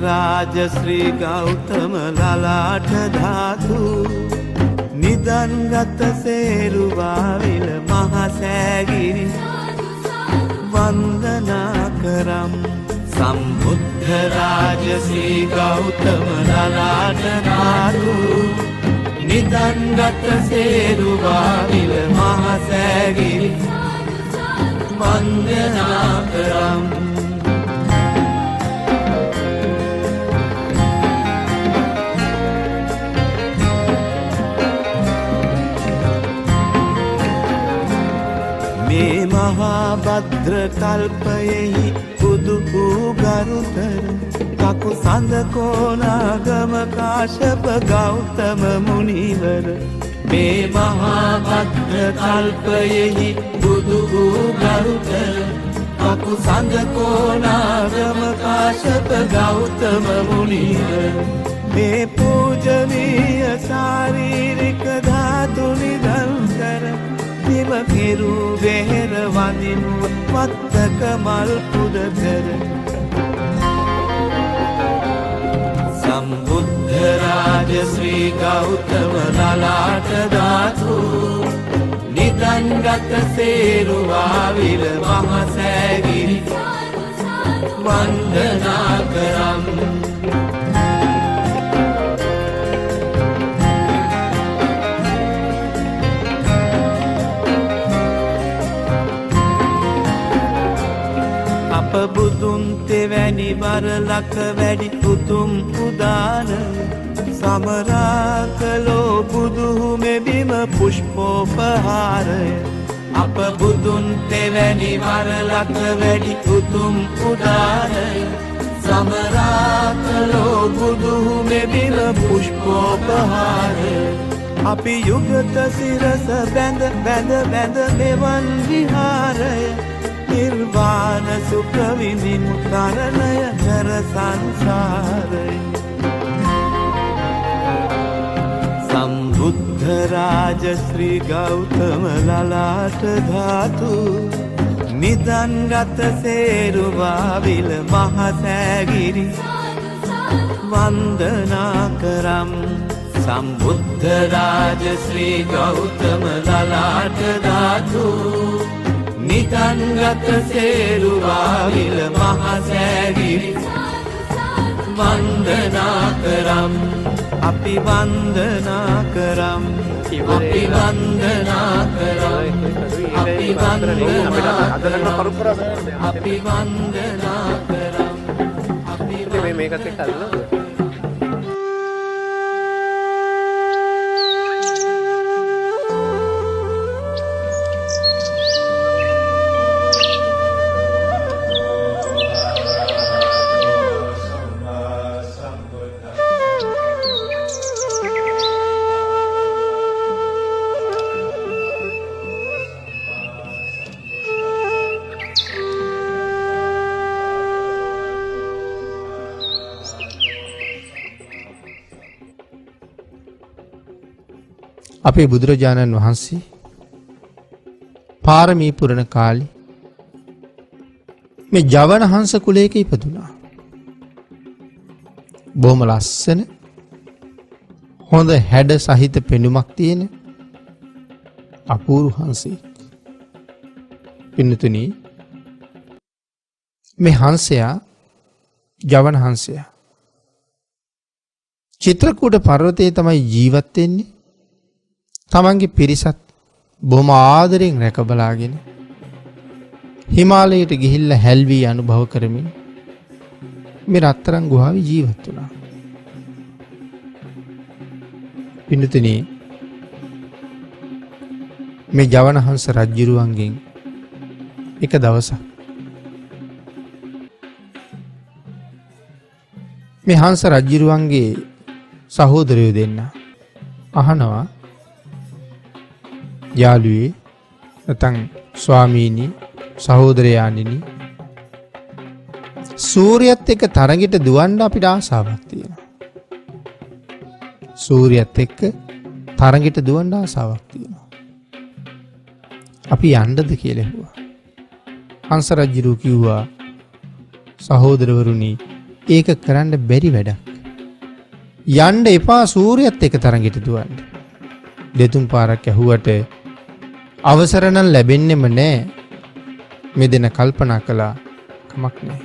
රාජ ශ්‍රී ගෞතම ලලාට ධාතු නිදන්ගත සේරුවාවිල මහසෑගිරි වන්දනා කරම් සම්බුද්ධ රාජ ශ්‍රී ගෞතම ලලාට ධාතු නිදන්ගත සේරුවාවිල මහසෑගිරි වන්දනා කරම් මේ මහා භද්‍ර කල්පයෙහි බුදු වූ ගරුතර කකු සඳ කෝනාගම කාශ්‍යප ගෞතම මුනිවර මේ මහා භද්‍ර කල්පයෙහි බුදු වූ ගරුතර කකු සඳ කෝනාගම කාශ්‍යප ගෞතම මුනිවර මේ පූජනීය ශාරීරික ධාතු නිදන් කර දිව කෙරු වෙහෙර වඳිනු වත්තක මල් පුද කර සම්බුද්ධ රාජ ශ්‍රී ගෞතම ලලාට ධාතු නිදන්ගත සේරුවාවිල මහසෑගිරි වන්දනා කරම් අප බුදුන් තෙවැනි වරලක වැඩි උතුම් උදාන සමරා කළෝ බුදුහුමෙ බිම පුෂ්පෝපහාරය අප බුදුන් තෙවැනි වරලක වැඩි උතුම් උදානය සමරා කළෝ බුදුහුමෙ බිම පුෂ්පෝපහාරය අපි යුගත සිරස බැඳ බැඳ බැඳ මෙවන් විහාරය නිර්වාණ සුඛ විඳිමු තරණය කර සංසාරය සම්බුද්ධ රාජ ශ්‍රී ගෞතම ලලාට ධාතු නිදන්ගත සේරුවාවිල මහසෑගිරි වන්දනා කරම් සම්බුද්ධ රාජ ශ්‍රී ගෞතම ලලාට ධාතු නිදන්ගත සේරුවාවිල මහසෑගිරි වන්දනා කරම් අපි වන්දනා කරම් අපි වන්දනා කරම් අපි වන්දනා කරම් අපි වන්දනා කරම් අපි මේකත් එක්ක අල්ලනවා අපේ බුදුරජාණන් වහන්සේ පාරමී පුරණ කාලේ මේ ජවන හංස කුලයක ඉපදුනා. බොහොම ලස්සන හොඳ හැඩ සහිත පෙනුමක් තියෙන අපූර්ව හංසෙක්. පින්නතුනි මේ හංසයා ජවන හංසයා චිත්‍රකූට පර්වතයේ තමයි ජීවත් වෙන්නේ. තමන්ගේ පිරිසත් බොහොම ආදරෙන් රැක බලාගෙන හිමාලයට ගිහිල්ලා හැල්වී අනුභව කරමින් මේ රත්තරන් ගුහාවේ ජීවත් වුණා. පින්නතුනි මේ ජවනහංස රජුරුවන්ගෙන් එක දවසක් මේ හංස රජුරුවන්ගේ සහෝදරයෝ දෙන්න අහනවා යාළුවේ නැත්නම් ස්වාමීනි සහෝදරයාණෙනි සූර්යයත් එක්ක තරඟට දුවන්න අපිට ආසාවක් තියෙනවා. සූර්යයත් එක්ක තරඟට දුවන්න ආසාවක් තියෙනවා. අපි යන්නද කියලා ඇහුවා. හංස රජුරු කිව්වා සහෝදරවරුනි ඒක කරන්න බැරි වැඩක්. යන්න එපා සූර්යයත් එක තරඟෙට දුවන්න. දෙතුන් පාරක් ඇහුවට අවසර නම් ලැබෙන්නෙම නෑ. මේ දෙන කල්පනා කළා කමක් නෑ.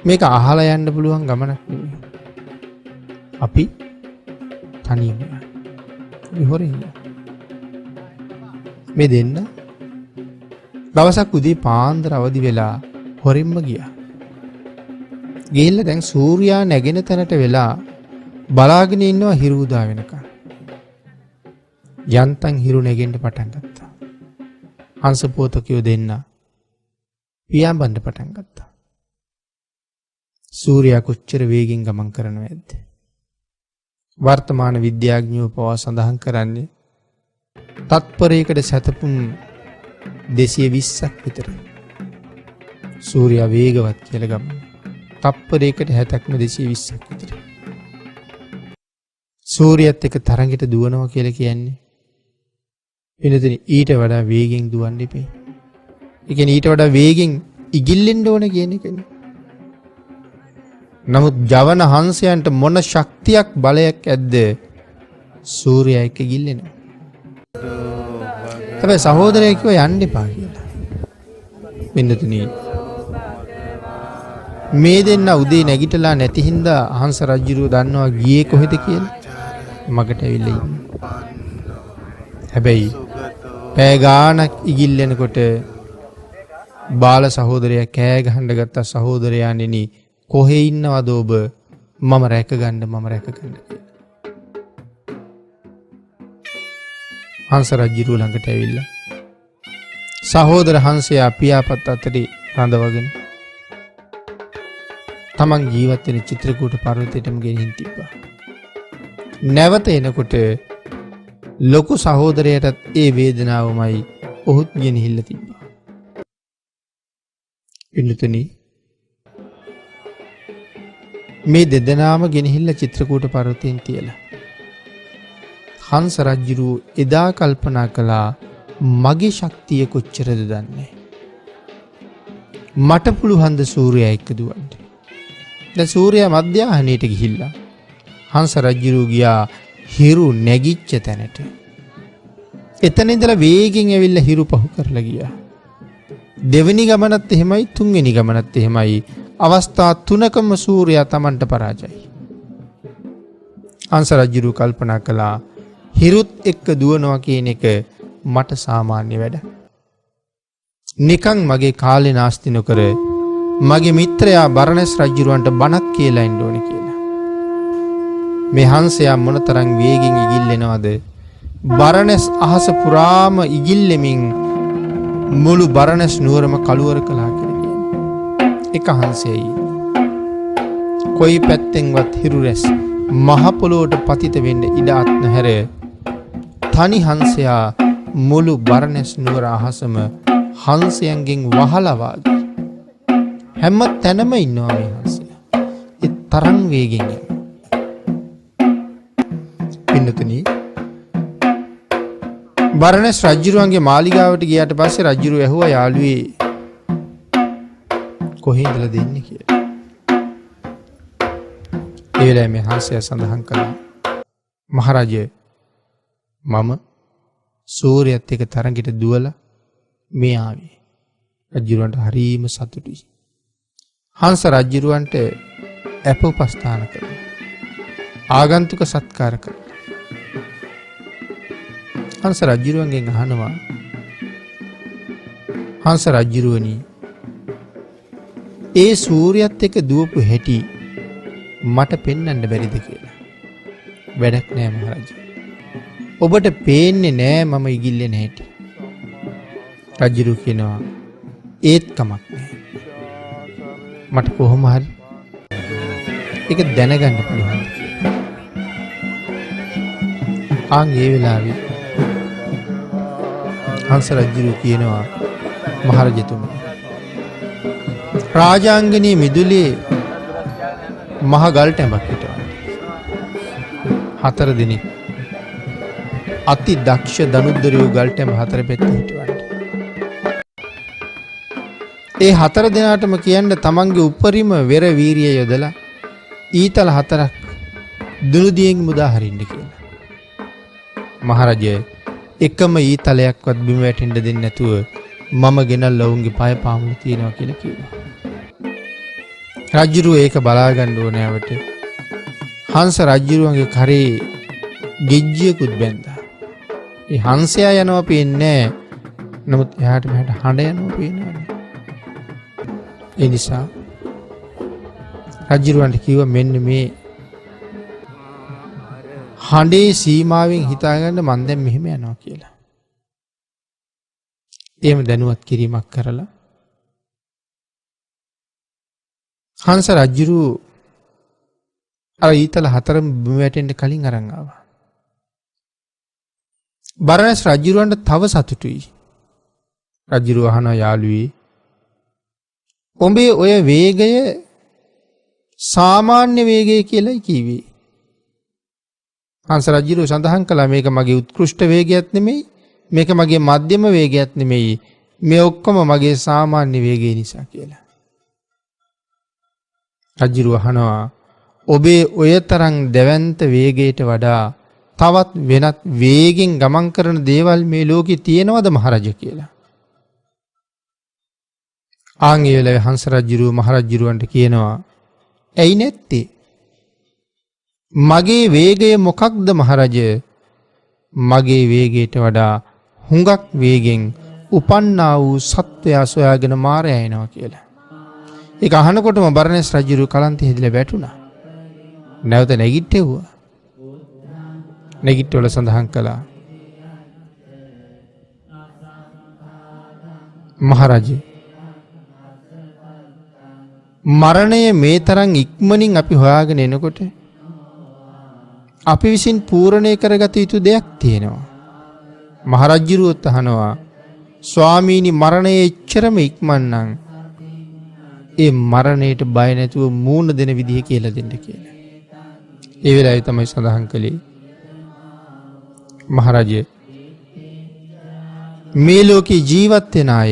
මේක අහලා යන්න පුළුවන් ගමනක් නෙවෙයි. අපි තනියම විහොරින් මේ දෙන්න දවසක් උදේ පාන්දර අවදි වෙලා හොරින්ම ගියා. ගිහිල්ලා දැන් සූර්යා නැගෙන තැනට වෙලා බලාගෙන ඉන්නවා හිරු උදා වෙනකන්. යන්තම් හිරු නැගෙන්න පටන් ගත්තා. හංසපෝතකයෝ දෙන්න පියාඹන්න පටන් ගත්තා. සූර්යා කොච්චර වේගෙන් ගමන් කරනවද? වර්තමාන විද්‍යාඥයෝ පවා සඳහන් කරන්නේ තත්පරයකට සැතපුම් 220ක් විතර. සූර්යා වේගවත් කියලා ගමන්. තත්පරයකට 60ක්ම 220ක් විතර. සූර්යයත් එක්ක තරඟෙට දුවනවා කියලා කියන්නේ වෙනතන ඊට වඩා වේගෙන් දුවන්න එපේ. ඒ කියන්නේ ඊට වඩා වේගෙන් ඉගිල්ලෙන්න ඕන කියන එකනේ. නමුත් ජවන හංසයන්ට මොන ශක්තියක් බලයක් ඇද්ද සූර්යයා එක්ක ගිල්ලෙනවා. හැබැයි සහෝදරයෙක් කිව්වා යන්න එපා කියලා. වෙනතන මේ දෙන්න උදේ නැගිටලා නැති හින්දා හංස රජුරෝ දන්නවා ගියේ කොහෙද කියලා. මගට ඇවිල්ලා ඉන්නේ. හැබැයි පෑ ගානක් ඉගිල්ලෙනකොට බාල සහෝදරයා කෑ ගහන්න ගත්ත සහෝදරයාණෙනි කොහේ ඉන්නවද ඔබ? මම රැක ගන්න. හංස රජුරෝ ළඟට ඇවිල්ලා සහෝදර හංසයා පියාපත් අතරේ රඳවගෙන තමන් ජීවත් වෙන චිත්‍රකූට පර්වතයටම ගෙනින් තිබ්බා. නැවත එනකොට ලොකු සහෝදරයටත් ඒ වේදනාවමයි ඔහුත් ගෙනහිල්ල තිබ්බා. පින්නතුනි මේ දෙදෙනාම ගෙනහිල්ල චිත්‍රකූට පර්වතයෙන් තියලා හංස රජුරු එදා කල්පනා කළා මගේ ශක්තිය කොච්චරද දන්නේ. මට පුළුවන් ද සූර්යයා එක්ක දුවන්න. දැන් සූර්යයා මධ්‍යහනේට ගිහිල්ලා හංස රජුරු ගියා හිරු නැගිච්ච තැනට. එතන ඉඳලා වේගෙන් ඇවිල්ලා හිරු පහු කරලා ගියා. දෙවෙනි ගමනත් එහෙමයි තුන්වෙනි ගමනත් එහෙමයි. අවස්ථා තුනකම සූර්යයා Tamanට පරාජයයි. හංස රජුරු කල්පනා කළා හිරුත් එක්ක දුවනවා කියන එක මට සාමාන්‍ය වැඩ. නිකන් මගේ කාලේ නාස්ති නොකර මගේ මිත්‍රයා බරණැස් රජුරවන්ට බණක් කියලා එන්න ඕනේ කියලා. මේ හංසයා මොනතරම් වේගෙන් ඉගිල්ලෙනවද? බරණැස් අහස පුරාම ඉගිල්ලෙමින් මුළු බරණැස් නුවරම කළුවර කළා කියලා කියන්නේ. එක හංසයයි. කොයි පැත්තෙන්වත් හිරු රැස් මහ පොළොවට පතිත වෙන්න ඉඩ අත් නැහැර තනි හංසයා මුළු බරණැස් නුවර අහසම හංසයන්ගෙන් වහලා වාගේ හැම තැනම ඉන්නවා මේ හංසයා. ඒ තරම් වේගෙන් යනවා. පින්නතුනි බරණැස් රජුරුවන්ගේ මාලිගාවට ගියාට පස්සේ රජුරුව ඇහුවා යාළුවේ කොහේ ඉඳලා දෙන්නේ කියලා. ඒ වෙලාවේ මේ හංසයා සඳහන් කළා මහරජය මම සූර්යයත් එක්ක තරඟෙට දුවලා මේ ආවේ. රජුරවන්ට හරීම සතුටුයි. හංස රජුරවන්ට අප උපස්ථාන කළා. ආගන්තුක සත්කාර කළා. හංස රජුරවන්ගෙන් අහනවා හංස රජුරවනි ඒ සූර්යයත් එක්ක දුවපු හැටි මට පෙන්වන්න බැරිද කියලා. වැඩක් නෑ මහරජා. ඔබට පේන්නේ නෑ මම ඉගිල්ලෙන හැටි. රජුරු කියනවා ඒත් කමක් නෑ. මට කොහොම හරි ඒක දැනගන්න පුළුවන්. ආන් ඒ වෙලාවේ හංස රජුරු කියනවා මහරජතුමනි රාජාංගනී මිදුලේ මහ ගල් ටැඹක් හිටවන්න. 4 දිනක් අති දක්ෂ දනුද්දරයෝ ගල් ටැඹ 4 පැත්තේ හිටවන්න. ඒ 4 දෙනාටම කියන්න තමන්ගේ උපරිම වෙර වීරිය යොදලා ඊතල 4ක් දුනුදියෙන් මුදා හරින්න කියලා. මහරජය එකම ඊතලයක්වත් බිම වැටෙන්න දෙන්නේ නැතුව මම ගෙනල්ලා උන්ගේ පය පාමුල තියනවා කියලා කිව්වා. රජුරු ඒක බලා ගන්න ඕනෑවට හංස රජුරුවන්ගේ කරේ ගෙජ්ජියකුත් බැන්දා. ඒ හංසයා යනවා පේන්නේ නැහැ. නමුත් එහාට මෙහාට හඬ යනවා පේනවනේ. ඒ නිසා රජුරුවන්ට කිව්වා මෙන්න මේ හඬේ සීමාවෙන් හිතාගන්න මන් දැන් මෙහෙම යනවා කියලා. එහෙම දැනුවත් කිරීමක් කරලා හංස රජුරු අර ඊතල 4ම බිම වැටෙන්න කලින් අරන් ආවා. බරණැස් රජුරවන්ට තව සතුටුයි. රජුරු අහනවා යාළුවේ ඔබේ ඔය වේගය සාමාන්‍ය වේගය කියලායි කිව්වේ. හංස රජුරු සඳහන් කළා මේක මගේ උත්කෘෂ්ඨ වේගයක් නෙමෙයි, මේක මගේ මධ්‍යම වේගයක් නෙමෙයි, මේ ඔක්කොම මගේ සාමාන්‍ය වේගය නිසා කියලා. රජුරු අහනවා ඔබේ ඔය තරම් දැවැන්ත වේගයට වඩා තවත් වෙනත් වේගෙන් ගමන් කරන දේවල් මේ ලෝකේ තියෙනවද මහරජා කියලා. ආන්ගේ වෙලාවේ හංස රජුරු මහරජුරුවන්ට කියනවා ඇයි නැත්තේ? මගේ වේගය මොකක්ද මහරජය? මගේ වේගයට වඩා හුඟක් වේගෙන් උපන්නා වූ සත්වයා සොයාගෙන මාරයා එනවා කියලා. ඒක අහනකොටම බරණැස් රජුරු කලන්තේ හැදිලා වැටුණා. නැවත නැගිට්ටෙව්වා. නැගිට්ටවල සඳහන් කළා මහරජා මරණය මේ තරම් ඉක්මනින් අපි හොයාගෙන එනකොට අපි විසින් පූර්ණේ කරගත යුතු දෙයක් තියෙනවා. මහරජුරුවත් අහනවා ස්වාමීනි මරණය එච්චරම ඉක්මන් නම් ඒ මරණයට බය නැතුව මූණ දෙන විදිහ කියලා දෙන්න කියලා. ඒ වෙලාවේ තමයි සඳහන් කළේ මහරජය මේ ලෝකේ ජීවත් වෙන අය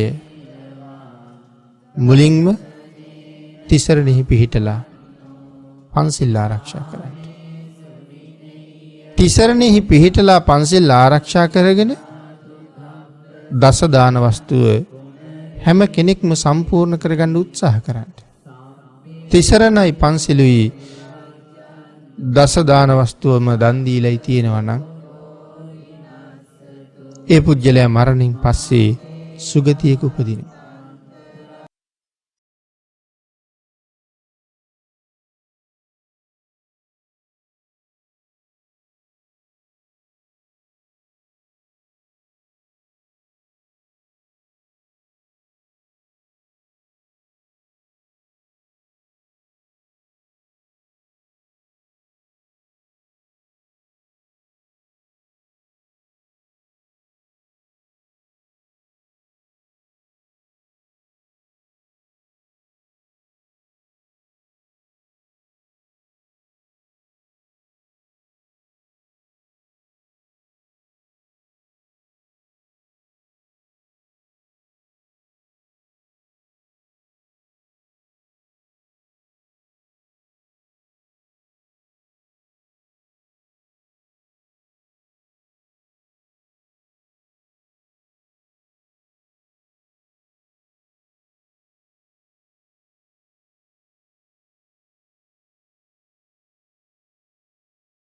මුලින්ම තිසරණෙහි පිහිටලා පන්සිල් ආරක්ෂා කරන්න. තිසරණෙහි පිහිටලා පන්සිල් ආරක්ෂා කරගෙන දස දාන වස්තුව හැම කෙනෙක්ම සම්පූර්ණ කරගන්න උත්සාහ කරන්න. තිසරණයි පන්සිලුයි දස දාන වස්තුවම දන් දීලායි තියෙනවා නම් ඒ පුජ්‍යලයා මරණින් පස්සේ සුගතියක උපදිනවා.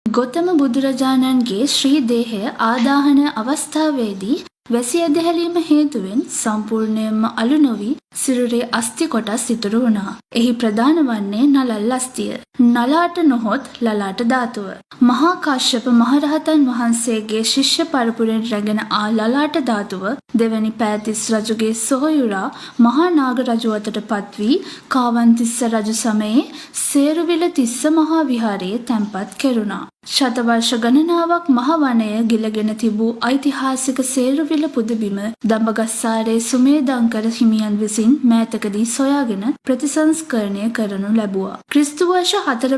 ගෞතම බුදුරජාණන්ගේ ශ්‍රී දේහය ආදාහන අවස්ථාවේදී වැසි ඇදහැලීම හේතුවෙන් සම්පූර්ණයෙන්ම අලු නොවි සිරුරේ අස්ථි කොටස් ඉතුරු වුණා. එහි ප්‍රධාන වන්නේ නලල් අස්ථිය. නලාට නොහොත් ලලාට ධාතුව. මහා කාශ්‍යප මහරහතන් වහන්සේගේ ශිෂ්‍ය පරපුරෙන් රැගෙන ආ ලලාට ධාතුව දෙවැනි පෑතිස් රජුගේ සොහොයුරා මහා නාග රජු අතට පත් වී කාවන්තිස්ස රජු සමයේ සේරුවිල තිස්ස මහා විහාරයේ තැන්පත් කෙරුණා. ශතවර්ෂ ගණනාවක් මහ වනය ගිලගෙන තිබූ ඓතිහාසික සේරුවිල පුදබිම දඹගස්සාරේ සුමේදංකර හිමියන් විසින් මෑතකදී සොයාගෙන ප්‍රතිසංස්කරණය කරනු ලැබුවා. ක්‍රිස්තු වර්ෂ 4